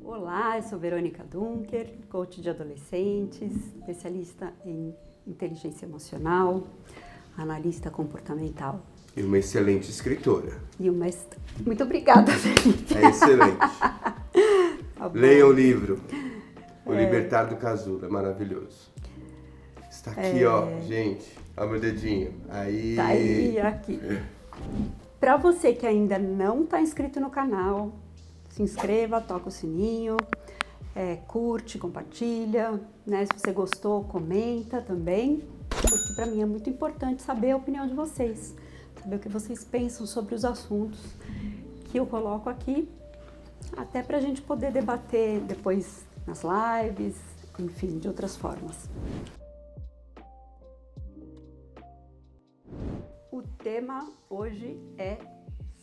Olá, eu sou Verônica Dunker, coach de adolescentes, especialista em inteligência emocional, analista comportamental. E uma excelente escritora. Muito obrigada, Felipe. É excelente. Tá bom. Leia o livro, O Libertar do Casulo, é maravilhoso. Está aqui, ó, gente, ó meu dedinho. Aí. Tá aí, aqui. Para você que ainda não está inscrito no canal, se inscreva, toca o sininho, curte, compartilha, né? Se você gostou, comenta também, porque para mim é muito importante saber a opinião de vocês, saber o que vocês pensam sobre os assuntos que eu coloco aqui, até para a gente poder debater depois nas lives, enfim, de outras formas. O tema hoje é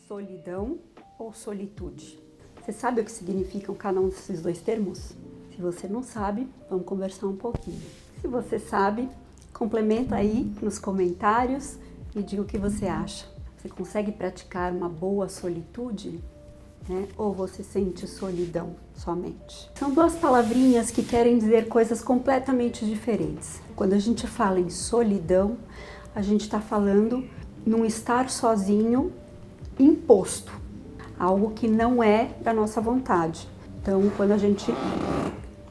solidão ou solitude. Você sabe o que significam cada um desses dois termos? Se você não sabe, vamos conversar um pouquinho. Se você sabe, complementa aí nos comentários e diga o que você acha. Você consegue praticar uma boa solitude? Né? Ou você sente solidão somente? São duas palavrinhas que querem dizer coisas completamente diferentes. Quando a gente fala em solidão, a gente está falando num estar sozinho imposto. Algo que não é da nossa vontade. Então, quando a gente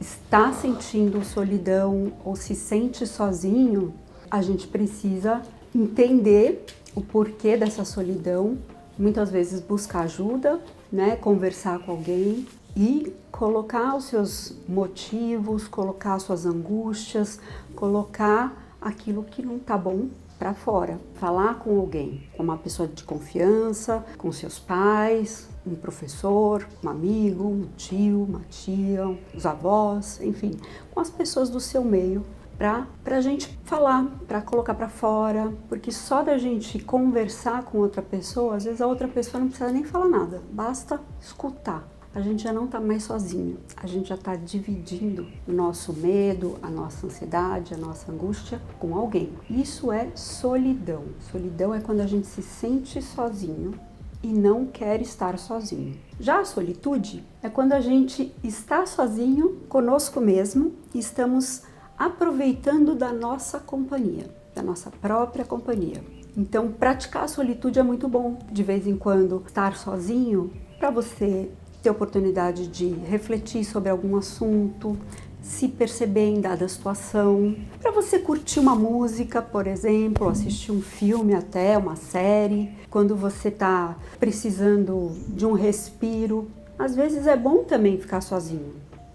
está sentindo solidão ou se sente sozinho, a gente precisa entender o porquê dessa solidão, muitas vezes buscar ajuda, né, conversar com alguém e colocar os seus motivos, colocar suas angústias, colocar aquilo que não tá bom para fora, falar com alguém, com uma pessoa de confiança, com seus pais, um professor, um amigo, um tio, uma tia, os avós, enfim, com as pessoas do seu meio, para a gente falar, para colocar para fora, porque só da gente conversar com outra pessoa, às vezes a outra pessoa não precisa nem falar nada, basta escutar. A gente já não está mais sozinho, a gente já está dividindo o nosso medo, a nossa ansiedade, a nossa angústia com alguém. Isso é solidão. Solidão é quando a gente se sente sozinho e não quer estar sozinho. Já a solitude é quando a gente está sozinho conosco mesmo e estamos aproveitando da nossa companhia, da nossa própria companhia. Então, praticar a solitude é muito bom. De vez em quando, estar sozinho para você ter oportunidade de refletir sobre algum assunto, se perceber em dada situação, para você curtir uma música, por exemplo, assistir um filme até, uma série, quando você está precisando de um respiro. Às vezes é bom também ficar sozinho.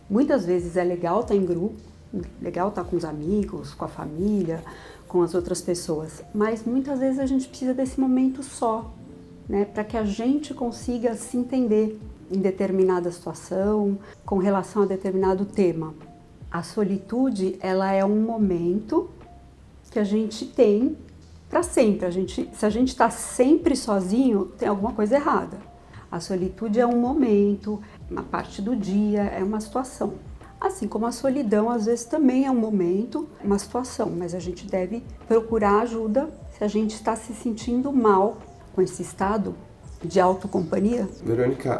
Muitas vezes é legal estar em grupo, legal estar com os amigos, com a família, com as outras pessoas, mas muitas vezes a gente precisa desse momento só, né, para que a gente consiga se entender em determinada situação, com relação a determinado tema. A solitude, ela é um momento que a gente tem para sempre. Se a gente está sempre sozinho, tem alguma coisa errada. A solitude é um momento, uma parte do dia, é uma situação. Assim como a solidão, às vezes, também é um momento, uma situação, mas a gente deve procurar ajuda se a gente está se sentindo mal com esse estado de autocompanhia. Verônica,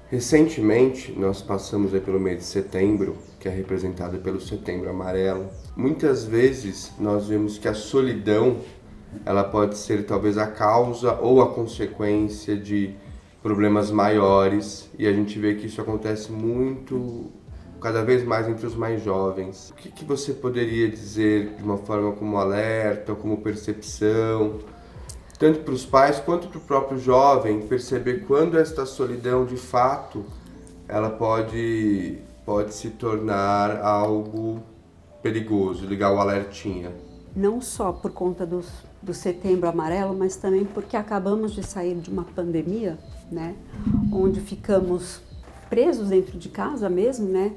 recentemente nós passamos aí pelo mês de setembro, que é representado pelo Setembro Amarelo. Muitas vezes nós vemos que a solidão, ela pode ser talvez a causa ou a consequência de problemas maiores, e a gente vê que isso acontece muito, cada vez mais entre os mais jovens. O que você poderia dizer de uma forma como alerta, como percepção, tanto para os pais quanto para o próprio jovem, perceber quando esta solidão de fato ela pode se tornar algo perigoso, ligar o alertinha? Não só por conta do Setembro Amarelo, mas também porque acabamos de sair de uma pandemia, né, onde ficamos presos dentro de casa mesmo, né,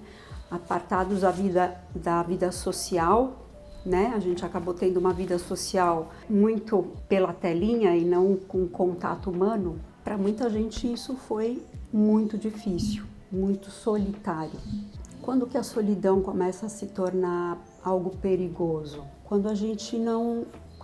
apartados da vida social, né? A gente acabou tendo uma vida social muito pela telinha e não com contato humano. Para muita gente isso foi muito difícil, muito solitário. Quando que a solidão começa a se tornar algo perigoso? Quando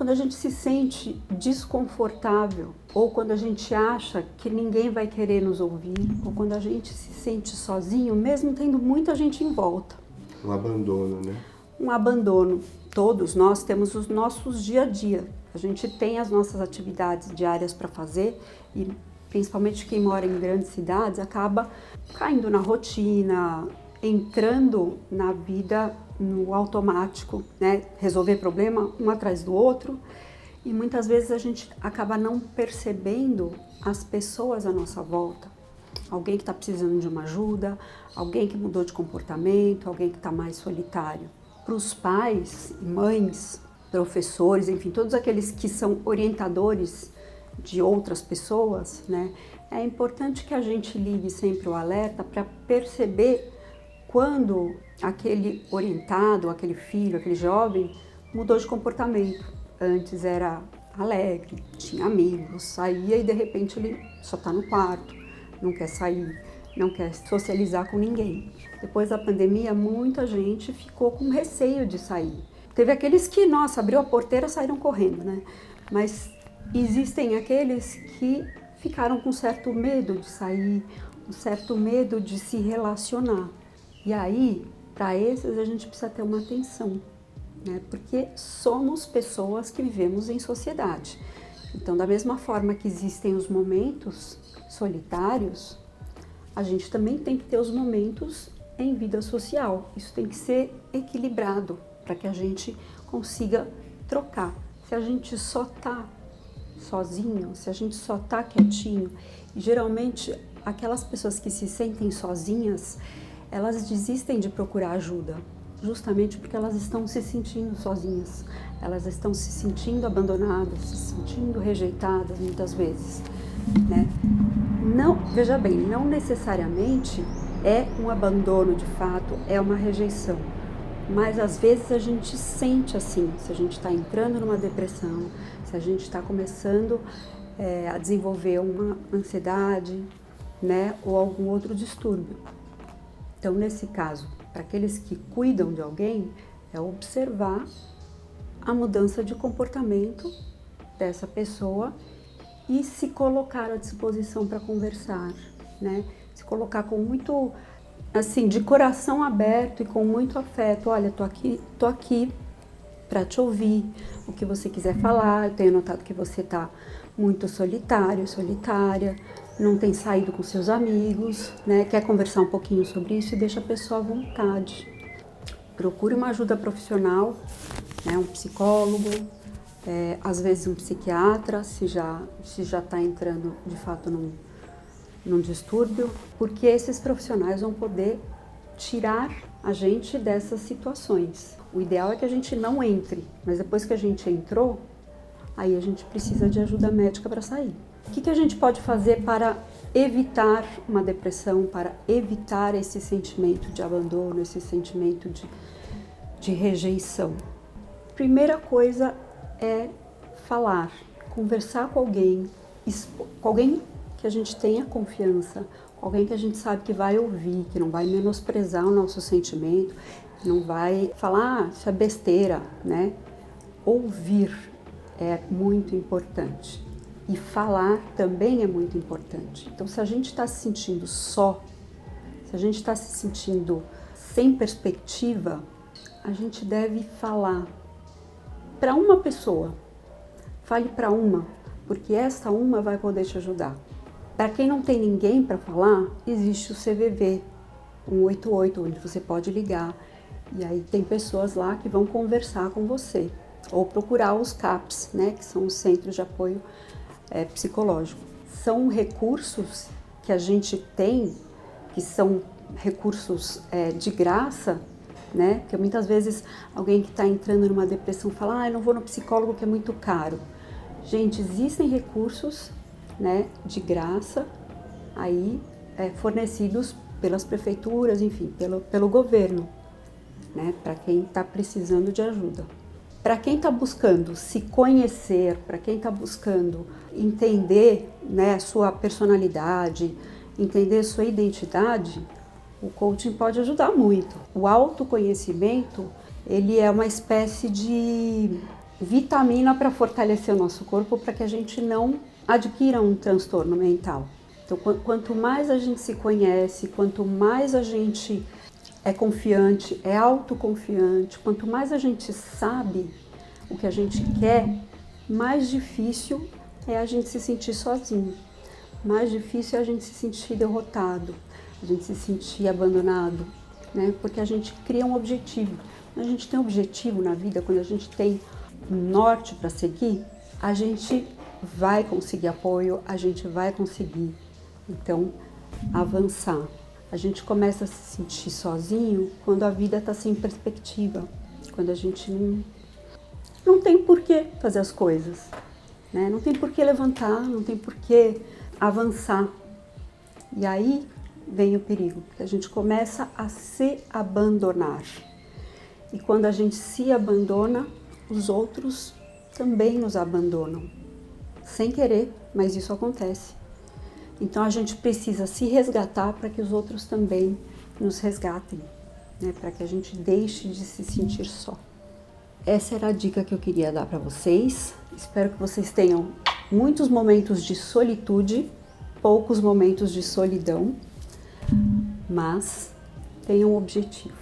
Quando a gente se sente desconfortável, ou quando a gente acha que ninguém vai querer nos ouvir, ou quando a gente se sente sozinho, mesmo tendo muita gente em volta. Um abandono, né? Um abandono. Todos nós temos os nossos dia a dia. A gente tem as nossas atividades diárias para fazer e principalmente quem mora em grandes cidades acaba caindo na rotina, entrando na vida no automático, né? Resolver problema um atrás do outro, e muitas vezes a gente acaba não percebendo as pessoas à nossa volta. Alguém que está precisando de uma ajuda, alguém que mudou de comportamento, alguém que está mais solitário. Para os pais, mães, professores, enfim, todos aqueles que são orientadores de outras pessoas, né? É importante que a gente ligue sempre o alerta para perceber quando aquele orientado, aquele filho, aquele jovem mudou de comportamento. Antes era alegre, tinha amigos, saía e de repente ele só está no quarto, não quer sair, não quer socializar com ninguém. Depois da pandemia, muita gente ficou com receio de sair. Teve aqueles que, nossa, abriu a porteira e saíram correndo, né? Mas existem aqueles que ficaram com certo medo de sair, um certo medo de se relacionar. E aí, para esses, a gente precisa ter uma atenção, né? Porque somos pessoas que vivemos em sociedade. Então, da mesma forma que existem os momentos solitários, a gente também tem que ter os momentos em vida social. Isso tem que ser equilibrado para que a gente consiga trocar. Se a gente só está sozinho, se a gente só está quietinho, e geralmente aquelas pessoas que se sentem sozinhas, elas desistem de procurar ajuda, justamente porque elas estão se sentindo sozinhas, elas estão se sentindo abandonadas, se sentindo rejeitadas muitas vezes, né? Não, veja bem, não necessariamente é um abandono de fato, é uma rejeição, mas às vezes a gente sente assim, se a gente está entrando numa depressão, se a gente está começando a desenvolver uma ansiedade, né, ou algum outro distúrbio. Então, nesse caso, para aqueles que cuidam de alguém, é observar a mudança de comportamento dessa pessoa e se colocar à disposição para conversar, né? Se colocar com muito, assim, de coração aberto e com muito afeto. Olha, tô aqui para te ouvir, o que você quiser falar. Eu tenho notado que você está muito solitário, solitária, não tem saído com seus amigos, né? Quer conversar um pouquinho sobre isso e deixa a pessoa à vontade. Procure uma ajuda profissional, né? Um psicólogo, às vezes um psiquiatra, se já está entrando de fato num distúrbio, porque esses profissionais vão poder tirar a gente dessas situações. O ideal é que a gente não entre, mas depois que a gente entrou, aí a gente precisa de ajuda médica para sair. O que a gente pode fazer para evitar uma depressão, para evitar esse sentimento de abandono, esse sentimento de rejeição? Primeira coisa é falar, conversar com alguém que a gente tenha confiança, com alguém que a gente sabe que vai ouvir, que não vai menosprezar o nosso sentimento, que não vai falar, isso é besteira, né? Ouvir é muito importante. E falar também é muito importante. Então, se a gente está se sentindo só, se a gente está se sentindo sem perspectiva, a gente deve falar para uma pessoa. Fale para uma, porque essa uma vai poder te ajudar. Para quem não tem ninguém para falar, existe o CVV 188, onde você pode ligar. E aí tem pessoas lá que vão conversar com você. Ou procurar os CAPs, né, que são os Centros de Apoio Psicológico. São recursos que a gente tem, que são recursos de graça, né? Porque muitas vezes alguém que está entrando numa depressão fala, eu não vou no psicólogo que é muito caro. Gente, existem recursos, né, de graça aí fornecidos pelas prefeituras, enfim, pelo governo, né, para quem está precisando de ajuda. Para quem está buscando se conhecer, para quem está buscando entender, né, sua personalidade, entender sua identidade, o coaching pode ajudar muito. O autoconhecimento, ele é uma espécie de vitamina para fortalecer o nosso corpo para que a gente não adquira um transtorno mental. Então, quanto mais a gente se conhece, quanto mais a gente é confiante, é autoconfiante, quanto mais a gente sabe o que a gente quer, mais difícil é a gente se sentir sozinho. Mais difícil é a gente se sentir derrotado, a gente se sentir abandonado, né? Porque a gente cria um objetivo. Quando a gente tem um objetivo na vida, quando a gente tem um norte para seguir, a gente vai conseguir apoio, a gente vai conseguir, então, avançar. A gente começa a se sentir sozinho quando a vida está sem perspectiva, quando a gente não tem por que fazer as coisas, né? Não tem por que levantar, não tem por que avançar. E aí vem o perigo, porque a gente começa a se abandonar. E quando a gente se abandona, os outros também nos abandonam. Sem querer, mas isso acontece. Então a gente precisa se resgatar para que os outros também nos resgatem, né? Para que a gente deixe de se sentir só. Essa era a dica que eu queria dar para vocês. Espero que vocês tenham muitos momentos de solitude, poucos momentos de solidão, mas tenham um objetivo,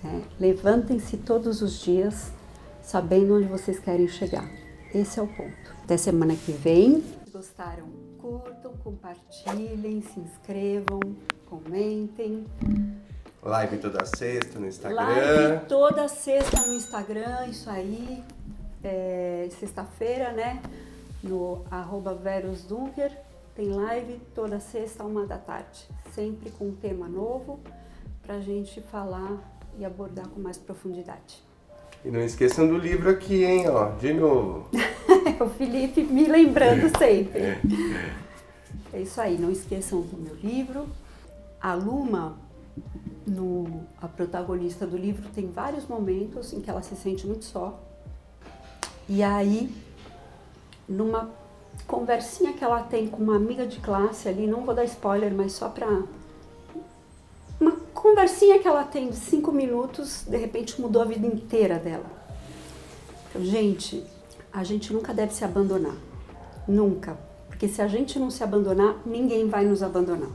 né? Levantem-se todos os dias sabendo onde vocês querem chegar. Esse é o ponto. Até semana que vem. Se gostaram, curtam, compartilhem, se inscrevam, comentem. Live toda sexta no Instagram. Live toda sexta no Instagram, isso aí. Sexta-feira, né? No @verusdunker. Tem live toda sexta, 13h. Sempre com um tema novo pra gente falar e abordar com mais profundidade. E não esqueçam do livro aqui, hein? Ó, de novo. O Felipe me lembrando sempre. É isso aí, não esqueçam do meu livro. A Luma, a protagonista do livro, tem vários momentos em que ela se sente muito só. E aí, numa conversinha que ela tem com uma amiga de classe ali, não vou dar spoiler, mas só pra... Uma conversinha que ela tem de 5 minutos, de repente mudou a vida inteira dela. Então, gente, a gente nunca deve se abandonar. Nunca. Porque se a gente não se abandonar, ninguém vai nos abandonar.